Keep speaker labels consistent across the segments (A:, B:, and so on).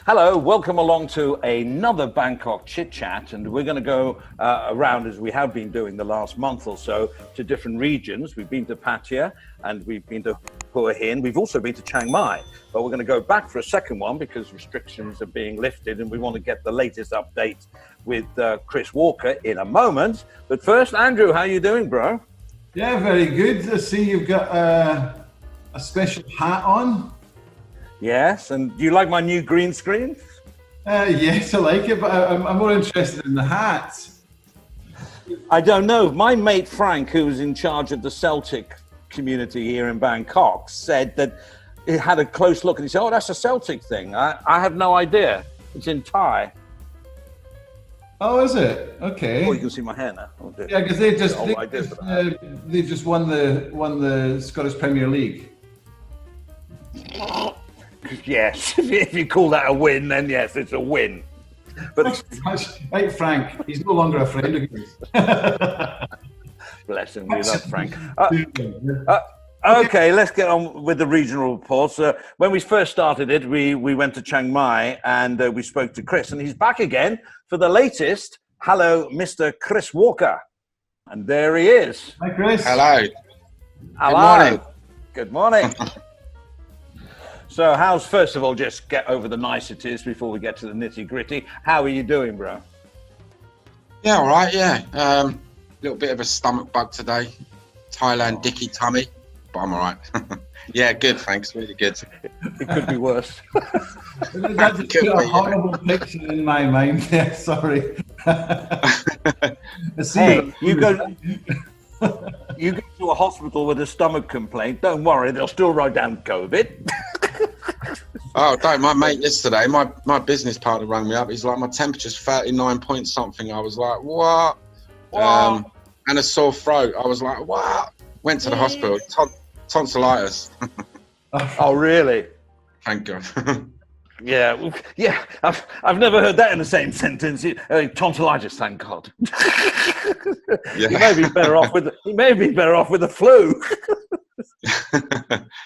A: Hello, welcome along to another Bangkok ChitChat, and we're going to go around, as we have been doing the last month or so, to different regions. We've been to Pattaya and we've been to Hua Hin. We've also been to Chiang Mai, but we're going to go back for a second one because restrictions are being lifted and we want to get the latest updates with Chris Walker in a moment. But first, Andrew, how are you doing, bro?
B: Yeah, very good. I see you've got a special hat on.
A: Yes, and do you like my new green screen?
B: Yes, I like it, but I'm more interested in the hat.
A: I don't know. My mate Frank, who's in charge of the Celtic community here in Bangkok, said that he had a close look and he said, "Oh, that's a Celtic thing." I have no idea. It's in Thai.
B: Oh, is it? Okay.
A: Oh, you can see my hair now. Oh,
B: yeah, because they just won the Scottish Premier League.
A: Yes, if you call that a win, then yes, it's a win. But
B: right, Frank, he's no longer a friend of yours.
A: Bless him, we love Frank. Okay, let's get on with the regional reports. When we first started it, we went to Chiang Mai and we spoke to Chris, and he's back again for the latest. Hello, Mr. Chris Walker. And there he is.
B: Hi, Chris.
C: Hello.
A: Hello. Good morning. So how's, first of all, just get over the niceties before we get to the nitty gritty. How are you doing, bro?
C: Yeah, all right, yeah. Little bit of a stomach bug today. Thailand dicky tummy, but I'm all right. Yeah, good, thanks, really good.
A: It could be worse.
B: That's a horrible picture in my mind there, sorry.
A: Hey, you go to a hospital with a stomach complaint, don't worry, they'll still write down COVID.
C: Oh, don't. My mate yesterday, my business partner rang me up. He's like, my temperature's 39 point something. I was like, what? And a sore throat. I was like, what? Went to the hospital. Tonsillitis.
A: Oh, really?
C: Thank God.
A: Yeah. I've never heard that in the same sentence. Tonsillitis, thank God.
C: Yeah.
A: You may be better off with the flu.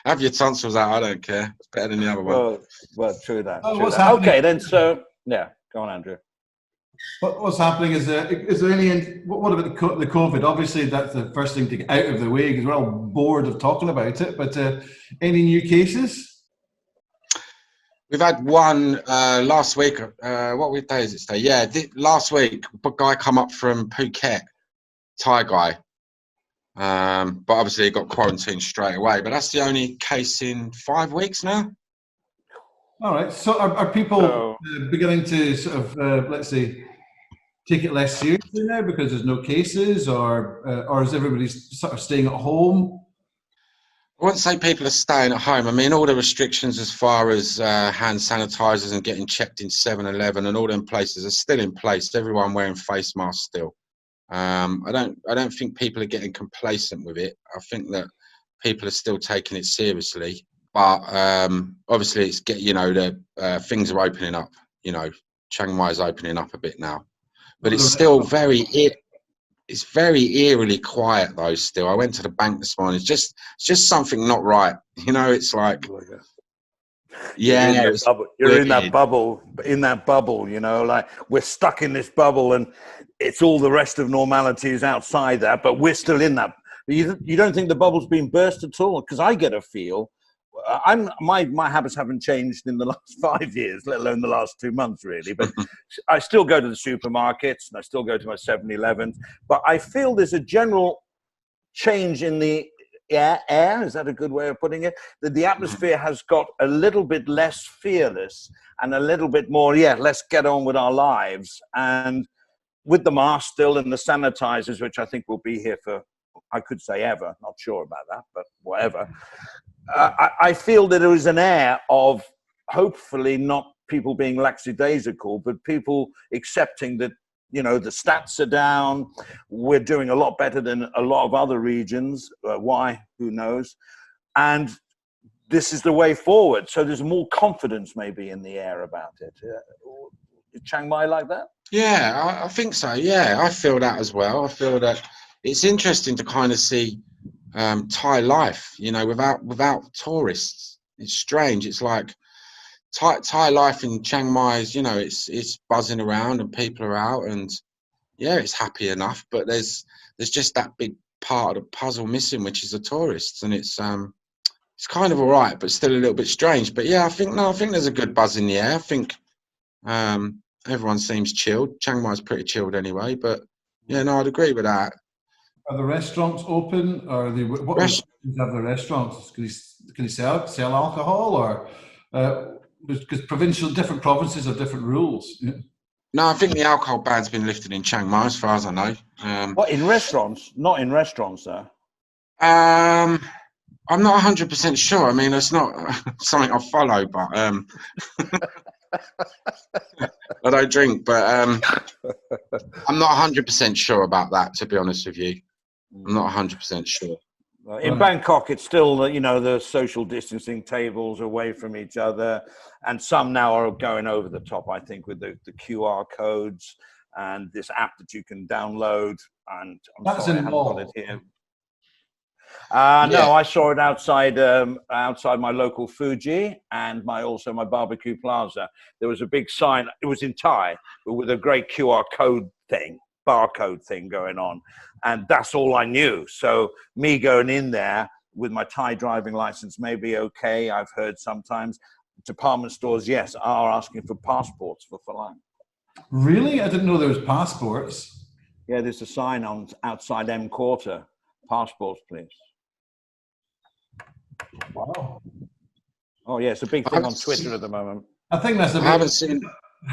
C: Have your tonsils out. I don't care. It's better than the other one.
A: Well, true that.
B: What's happening?
A: Okay, then. So, yeah, go on, Andrew.
B: What's happening? Is there any? What about the COVID? Obviously, that's the first thing to get out of the way because we're all bored of talking about it. But any new cases?
C: We've had one last week. What day is it today? Yeah, last week, a guy come up from Phuket, Thai guy. But obviously he got quarantined straight away. But that's the only case in 5 weeks now.
B: All right. So are people beginning to sort of, let's say, take it less seriously now because there's no cases, or is everybody sort of staying at home?
C: I wouldn't say people are staying at home. I mean, all the restrictions as far as hand sanitizers and getting checked in 7-Eleven and all them places are still in place. Everyone wearing face masks still. I don't think people are getting complacent with it. I think that people are still taking it seriously, but obviously it's the things are opening up. You know, Chiang Mai is opening up a bit now, but it's still very eerily quiet though. Still, I went to the bank this morning. It's just something not right. You know, it's like. Yeah,
A: you're in that bubble, you know, like we're stuck in this bubble and it's all the rest of normality is outside that, but we're still in that. You don't think the bubble's been burst at all? Because I get a feel, my habits haven't changed in the last 5 years, let alone the last 2 months really, but I still go to the supermarkets and I still go to my 7-Elevens, but I feel there's a general change in the air, is that a good way of putting it? That the atmosphere has got a little bit less fearless and a little bit more, let's get on with our lives. And with the mask still and the sanitizers, which I think will be here for, I could say ever, not sure about that, but whatever. I feel that there is an air of hopefully not people being lackadaisical, but people accepting that, you know, the stats are down. We're doing a lot better than a lot of other regions. Why? Who knows? And this is the way forward. So there's more confidence maybe in the air about it. Is Chiang Mai like that?
C: Yeah, I think so. Yeah, I feel that as well. I feel that it's interesting to kind of see Thai life, you know, without tourists. It's strange. It's like Thai life in Chiang Mai is, you know, it's buzzing around and people are out, and yeah, it's happy enough. But there's just that big part of the puzzle missing, which is the tourists, and it's kind of all right, but still a little bit strange. But yeah, I think there's a good buzz in the air. I think everyone seems chilled. Chiang Mai's pretty chilled anyway, but yeah, no, I'd agree with that.
B: Are the restaurants open? Or are they, what have the restaurants? Can you sell alcohol, or because different provinces have different rules? Yeah.
C: No, I think the alcohol ban's been lifted in Chiang Mai, as far as I know.
A: What, in restaurants? Not in restaurants, though.
C: I'm not 100% sure. I mean, it's not something I follow, but I don't drink. But I'm not 100% sure about that, to be honest with you. I'm not 100% sure.
A: In Bangkok, it's still, you know, the social distancing tables away from each other, and some now are going over the top, I think, with the QR codes and this app that you can download. And
B: that's
A: sorry,
B: in
A: I haven't got it here.
C: Yeah.
A: No, I saw it outside my local Fuji and also my barbecue plaza. There was a big sign. It was in Thai, but with a great QR code thing, barcode thing going on. And that's all I knew. So me going in there with my Thai driving license may be okay. I've heard sometimes department stores, yes, are asking for passports for Falang.
B: Really? I didn't know there was passports.
A: Yeah, there's a sign on outside M Quarter. Passports, please.
B: Wow.
A: Oh yeah, it's a big thing on Twitter at the moment.
B: I think that's a bit,
C: I haven't seen.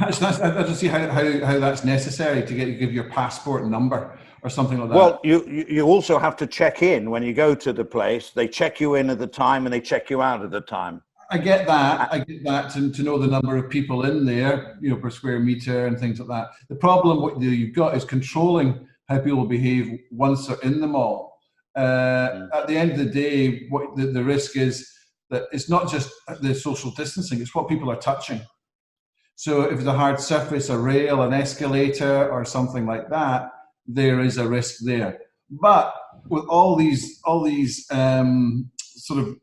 B: I don't see how that's necessary to give your passport number or something like that.
A: Well, you also have to check in when you go to the place. They check you in at the time and they check you out at the time.
B: I get that. I get that to know the number of people in there, you know, per square meter and things like that. The problem what you've got is controlling how people behave once they're in the mall. At the end of the day, what the risk is that it's not just the social distancing; it's what people are touching. So if it's a hard surface, a rail, an escalator, or something like that, there is a risk there. But with all these sort of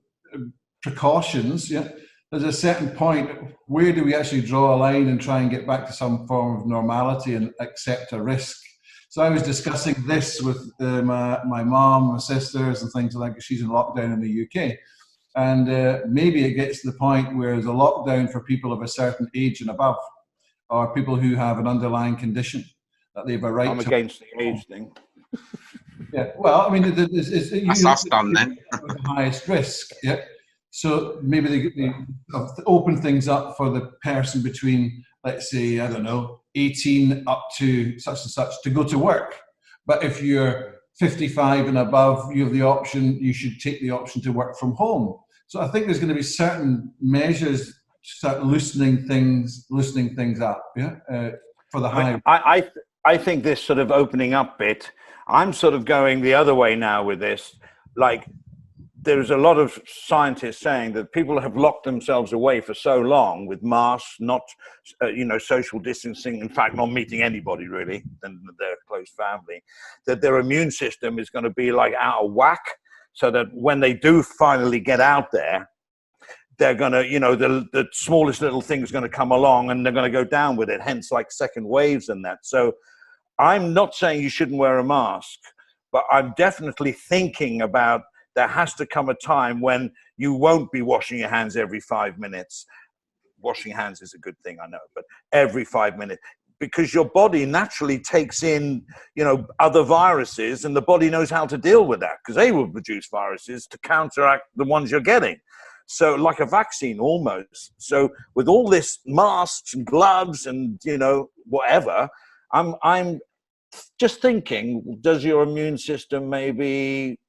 B: precautions, yeah, there's a certain point where do we actually draw a line and try and get back to some form of normality and accept a risk. So I was discussing this with my mom, my sisters, and things like that. She's in lockdown in the UK. And maybe it gets to the point where there's a lockdown for people of a certain age and above, or people who have an underlying condition that they have a right to.
A: I'm against the age thing.
B: Yeah, well, I mean,
C: That's us done then.
B: The highest risk, yeah. So maybe they open things up for the person between, let's say, I don't know, 18 up to such and such to go to work. But if you're 55 and above, you have the option, you should take the option to work from home. So I think there's going to be certain measures to start loosening things up, yeah, for the high.
A: I think this sort of opening up bit, I'm sort of going the other way now with this. Like, there's a lot of scientists saying that people have locked themselves away for so long with masks, not, social distancing, in fact, not meeting anybody really, than their close family, that their immune system is going to be like out of whack, so that when they do finally get out there, they're going to, the smallest little thing is going to come along and they're going to go down with it, hence like second waves and that. So I'm not saying you shouldn't wear a mask, but I'm definitely thinking about there has to come a time when you won't be washing your hands every 5 minutes. Washing hands is a good thing, I know, but every 5 minutes, because your body naturally takes in, other viruses, and the body knows how to deal with that because they will produce viruses to counteract the ones you're getting. So like a vaccine almost. So with all this masks and gloves and, whatever, I'm just thinking, does your immune system maybe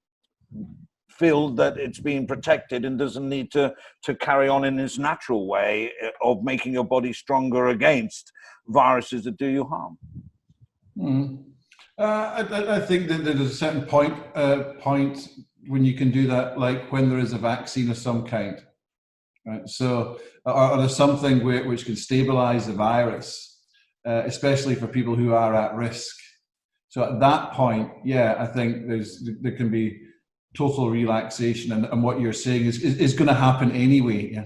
A: feel that it's being protected and doesn't need to carry on in its natural way of making your body stronger against viruses that do you harm?
B: I think that there's a certain point when you can do that, like when there is a vaccine of some kind, right? So, or there's something which can stabilize the virus, especially for people who are at risk. So at that point, yeah, I think there can be total relaxation, and what you're saying is going to happen anyway. Yeah?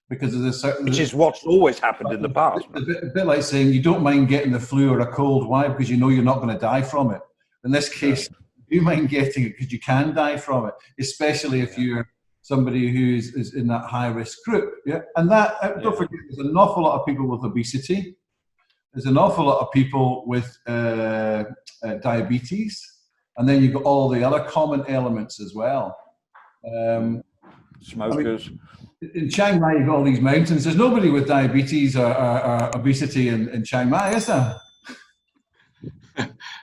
B: because there's a certain...
A: Which is what's always happened in the past.
B: A bit like saying you don't mind getting the flu or a cold. Why? Because you know you're not going to die from it. In this case, you mind getting it because you can die from it, especially if you're somebody who is in that high-risk group. Yeah, and that, don't forget, there's an awful lot of people with obesity. There's an awful lot of people with diabetes. And then you've got all the other common elements as well.
A: Smokers.
B: I mean, in Chiang Mai, you've got all these mountains. There's nobody with diabetes or obesity in Chiang Mai, is there?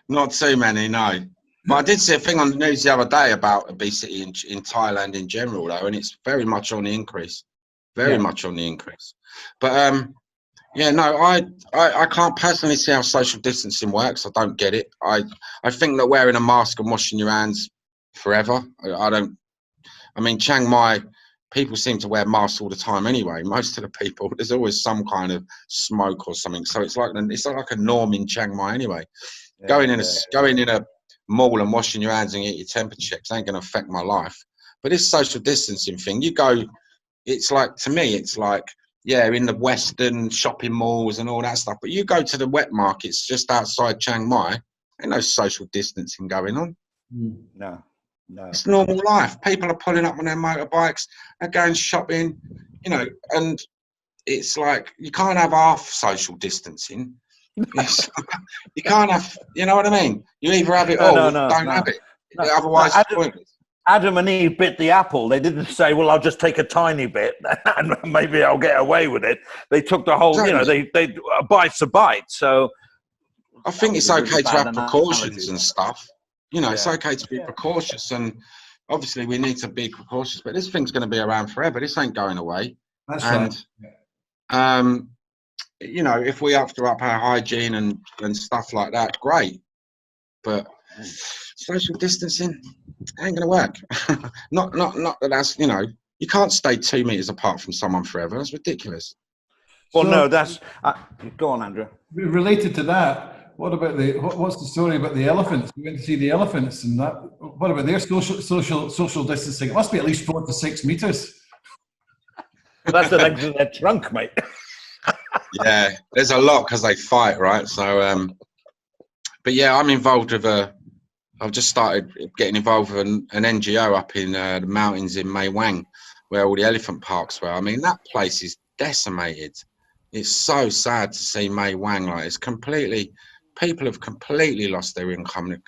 C: Not too many, no. But I did see a thing on the news the other day about obesity in Thailand in general, though, and it's very much on the increase. Very much on the increase. But yeah, no, I can't personally see how social distancing works. I don't get it. I think that wearing a mask and washing your hands forever. I mean, Chiang Mai, people seem to wear masks all the time anyway. Most of the people, there's always some kind of smoke or something. So it's like a norm in Chiang Mai anyway. Going in a mall and washing your hands and get your temperature checks ain't going to affect my life. But this social distancing thing, you go, it's like, to me, it's like, yeah, in the Western shopping malls and all that stuff. But you go to the wet markets just outside Chiang Mai, ain't no social distancing going on.
A: No.
C: It's normal life. People are pulling up on their motorbikes, they're going shopping, you know, and it's like, you can't have half social distancing. You can't have, you know what I mean? You either have it or don't have it. Otherwise, it's pointless.
A: Adam and Eve bit the apple. They didn't say, well, I'll just take a tiny bit and maybe I'll get away with it. They took the whole, you know, they a bite's a bite. So
C: I think it's okay to have precautions and stuff. You know, it's okay to be precautious, and obviously we need to be precautious, but this thing's going to be around forever. This ain't going away.
B: That's right.
C: You know, if we have to up our hygiene and stuff like that, great. But social distancing ain't going to work. not that that's, you know, you can't stay 2 meters apart from someone forever. That's ridiculous.
A: Well, no, that's go on, Andrew.
B: Related to that, what about what's the story about the elephants? We went to see the elephants, and that. What about their social distancing? It must be at least 4 to 6 meters.
C: That's the length of their trunk, mate. Yeah, there's a lot because they fight, right? So, but yeah, I'm involved with I've just started getting involved with an NGO up in the mountains in Mae Wang, where all the elephant parks were. I mean, that place is decimated. It's so sad to see Mae Wang. Like, it's completely, people have completely lost their income. The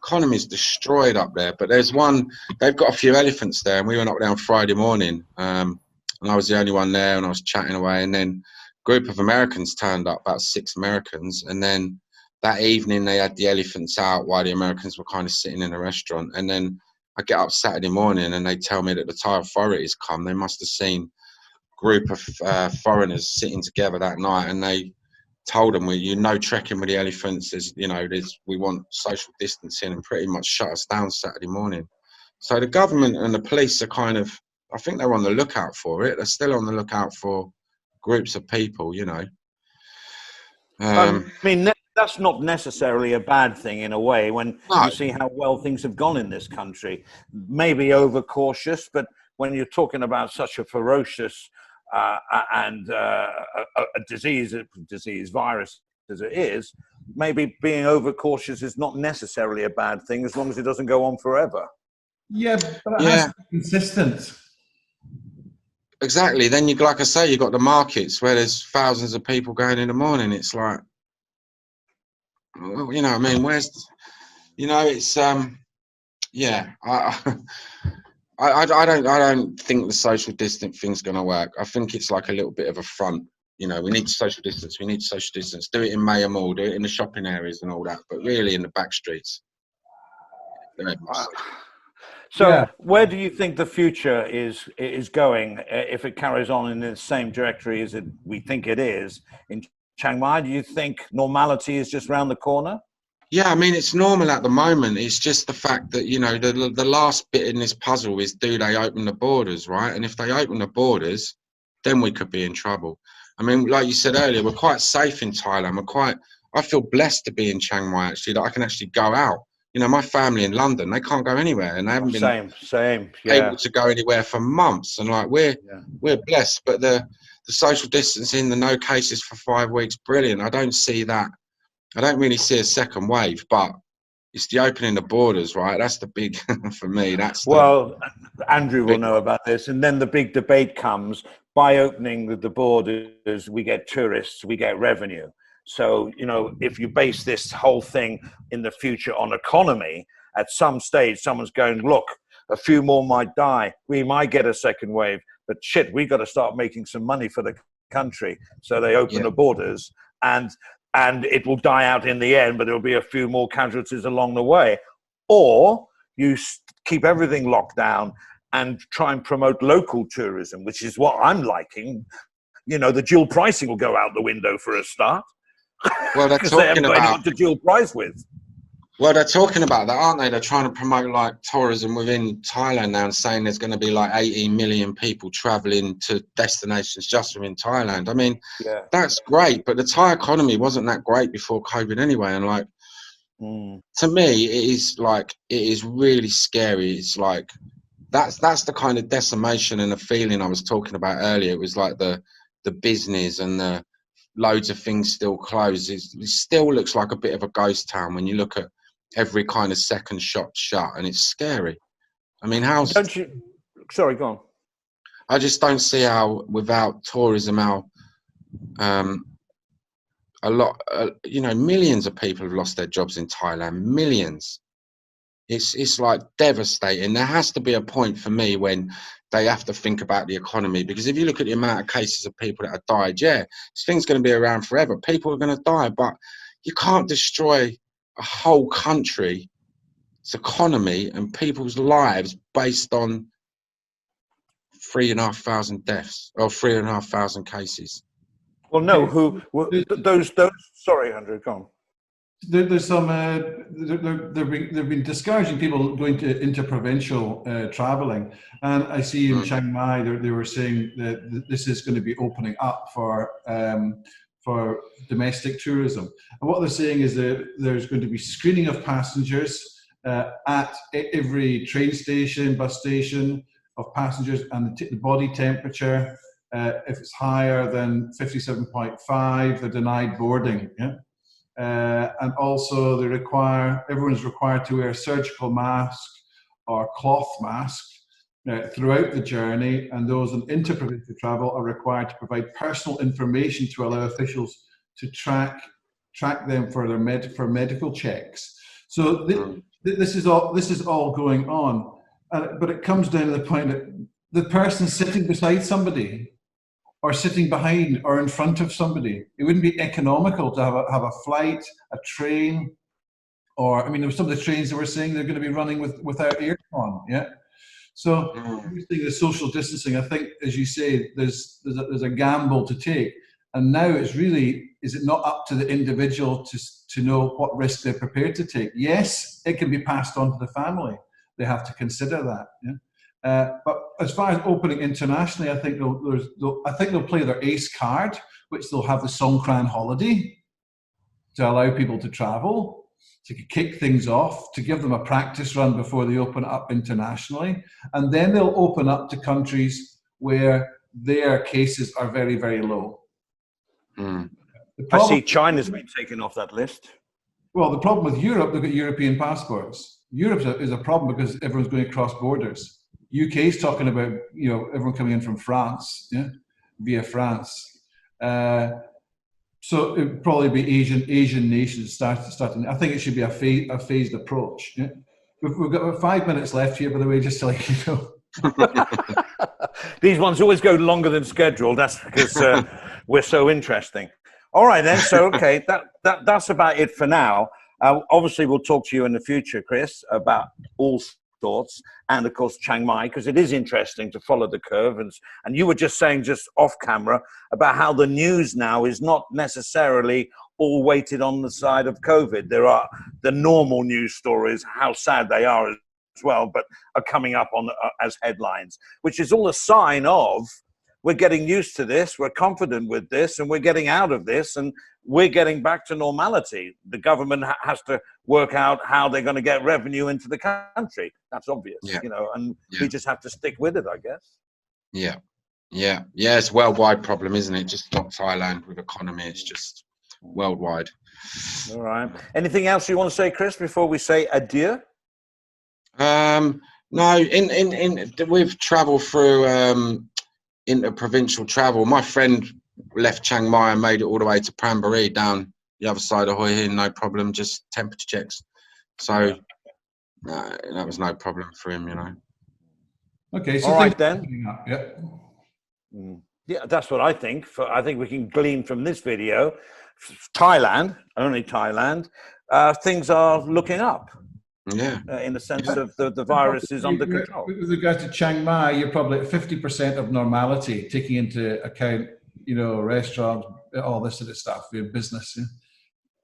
C: economy's destroyed up there. But there's one, they've got a few elephants there, and we went up there on Friday morning, and I was the only one there, and I was chatting away, and then a group of Americans turned up, about 6 Americans, and then that evening they had the elephants out while the Americans were kind of sitting in a restaurant. And then I get up Saturday morning and they tell me that the Thai authorities come. They must have seen a group of foreigners sitting together that night, and they told them, you no trekking with the elephants. We want social distancing, and pretty much shut us down Saturday morning. So the government and the police are kind of, I think they're on the lookout for it. They're still on the lookout for groups of people, you know.
A: I mean, that's not necessarily a bad thing in a way when you see how well things have gone in this country. Maybe overcautious, but when you're talking about such a ferocious and a disease virus as it is, maybe being overcautious is not necessarily a bad thing as long as it doesn't go on forever.
B: Yeah, but it has to be consistent.
C: Exactly. Then like I say, you've got the markets where there's thousands of people going in the morning. It's like, well, you know what I mean? It's I don't think the social distance thing's going to work. I think it's like a little bit of a front. You know, we need social distance. Do it in Maya Mall, do it in the shopping areas and all that, but really in the back streets.
A: So where do you think the future is going if it carries on in the same trajectory as we think it is in Chiang Mai? Do you think normality is just round the corner?
C: Yeah, I mean, it's normal at the moment. It's just the fact that, you know, the last bit in this puzzle is, do they open the borders, right? And if they open the borders, then we could be in trouble. I mean, like you said earlier, we're quite safe in Thailand. I feel blessed to be in Chiang Mai, actually, that I can actually go out. You know, my family in London, they can't go anywhere, and they haven't been
A: same,
C: able to go anywhere for months. And like we're blessed, but the social distancing, the no cases for 5 weeks, brilliant. I don't see that. I don't really see a second wave, but it's the opening of borders, right? That's the big for me.
A: Well, Andrew will know about this, and then the big debate comes: by opening the borders, we get tourists, we get revenue. So, you know, if you base this whole thing in the future on economy, at some stage, someone's going, look, a few more might die. We might get a second wave, but shit, we got to start making some money for the country. So they open the borders, and it will die out in the end, but there'll be a few more casualties along the way. Or you keep everything locked down and try and promote local tourism, which is what I'm liking. You know, the dual pricing will go out the window for a start.
C: Well, they're talking about
A: the dual price with.
C: Well, they're talking about that, aren't they? They're trying to promote like tourism within Thailand now, and saying there's going to be like 18 million people traveling to destinations just within Thailand. I mean, that's great, but the Thai economy wasn't that great before COVID anyway. And like, to me, it is really scary. It's like that's the kind of decimation and the feeling I was talking about earlier. It was like the business and the loads of things still closed. It still looks like a bit of a ghost town when you look at every kind of second shop shut, and it's scary. I mean,
A: don't you? Sorry, go on.
C: I just don't see how without tourism, millions of people have lost their jobs in Thailand. Millions. It's like devastating. There has to be a point for me when they have to think about the economy, because if you look at the amount of cases of people that have died, this thing's going to be around forever. People are going to die, but you can't destroy a whole country's economy and people's lives based on 3,500 deaths or 3,500 cases.
A: Well, no, those. Sorry, Andrew, go on.
B: There's some. They've been discouraging people going to interprovincial traveling, and I see in Chiang Mai they were saying that this is going to be opening up for domestic tourism. And what they're saying is that there's going to be screening of passengers at every train station, bus station of passengers, and the body temperature. If it's higher than 57.5, they're denied boarding. And also everyone's required to wear a surgical mask or cloth mask throughout the journey, and those in interprovincial travel are required to provide personal information to allow officials to track them for their medical checks. So this is all going on, but it comes down to the point that the person sitting beside somebody, or sitting behind or in front of somebody, it wouldn't be economical to have a flight, a train, or, I mean, there were some of the trains that were saying they're going to be running without aircon, So, the social distancing, I think, as you say, there's a gamble to take. And now it's really, is it not up to the individual to know what risk they're prepared to take? Yes, it can be passed on to the family. They have to consider that, but as far as opening internationally, I think they'll play their ace card, which they'll have the Songkran holiday to allow people to travel, to kick things off, to give them a practice run before they open up internationally. And then they'll open up to countries where their cases are very, very low.
A: I see China's been taken off that list.
B: Well, the problem with Europe, they've got European passports. Europe is a problem because everyone's going across borders. UK is talking about, everyone coming in from France, via France. So it would probably be Asian nations starting. I think it should be a phased approach. We've got about 5 minutes left here, by the way, just to let you know.
A: These ones always go longer than scheduled. That's because we're so interesting. All right, then. So, okay, that's about it for now. Obviously, we'll talk to you in the future, Chris, about all thoughts, and of course Chiang Mai, because it is interesting to follow the curve. And you were just saying, just off camera, about how the news now is not necessarily all weighted on the side of COVID. There are the normal news stories, how sad they are as well, but are coming up on as headlines, which is all a sign of we're getting used to this, we're confident with this, and we're getting out of this, and we're getting back to normality. The government has to work out how they're going to get revenue into the country. That's obvious, you know, and we just have to stick with it, I guess.
C: Yeah. It's a worldwide problem, isn't it? Just not Thailand with economy. It's just worldwide.
A: All right. Anything else you want to say, Chris, before we say adieu?
C: No. We've travelled through interprovincial travel. My friend left Chiang Mai and made it all the way to Prambury down the other side of Hoi Hin, no problem. Just temperature checks. So that was no problem for him, you know.
B: Okay. So
A: all right then.
B: Yeah.
A: Yeah, that's what I think. I think we can glean from this video, Thailand, only Thailand, things are looking up.
C: Yeah.
A: In the sense of the virus is under control.
B: With regard to Chiang Mai, you're probably at 50% of normality, taking into account, you know, restaurants, all this sort of stuff, your business. Yeah?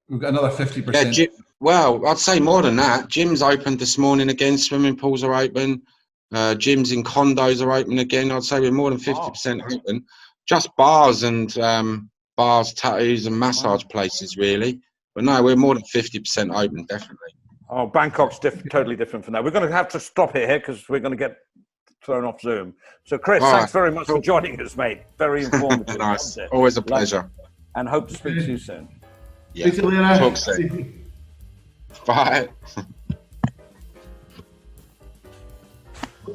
B: We've got another 50%.
C: Yeah, well, I'd say more than that. Gyms opened this morning again. Swimming pools are open. Gyms in condos are open again. I'd say we're more than 50% open. Just bars and tattoos and massage places, really. But no, we're more than 50% open, definitely.
A: Oh, Bangkok's totally different from that. We're going to have to stop it here because we're going to get thrown off Zoom. So, Chris, thanks very much for joining us, mate. Very informative.
C: Nice. Always a pleasure.
A: And hope to speak to you soon.
C: Yeah. Talk soon. Bye.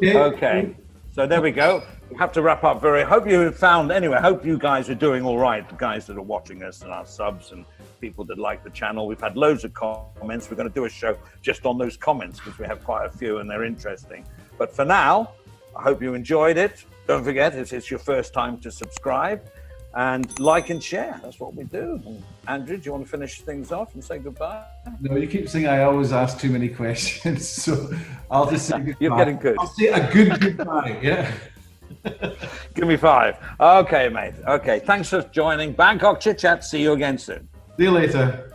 A: Okay. So there we go. We have to wrap up hope you found, anyway, hope you guys are doing all right, the guys that are watching us and our subs and people that like the channel. We've had loads of comments. We're going to do a show just on those comments because we have quite a few and they're interesting. But for now, I hope you enjoyed it. Don't forget, if it's your first time, to subscribe and like and share. That's what we do. And Andrew, do you want to finish things off and say goodbye?
B: No, you keep saying I always ask too many questions, so I'll just say goodbye.
A: You're getting good.
B: I'll say a good goodbye, yeah.
A: Give me 5. Okay, mate. Okay, thanks for joining Bangkok ChitChat. See you again soon.
B: See you later.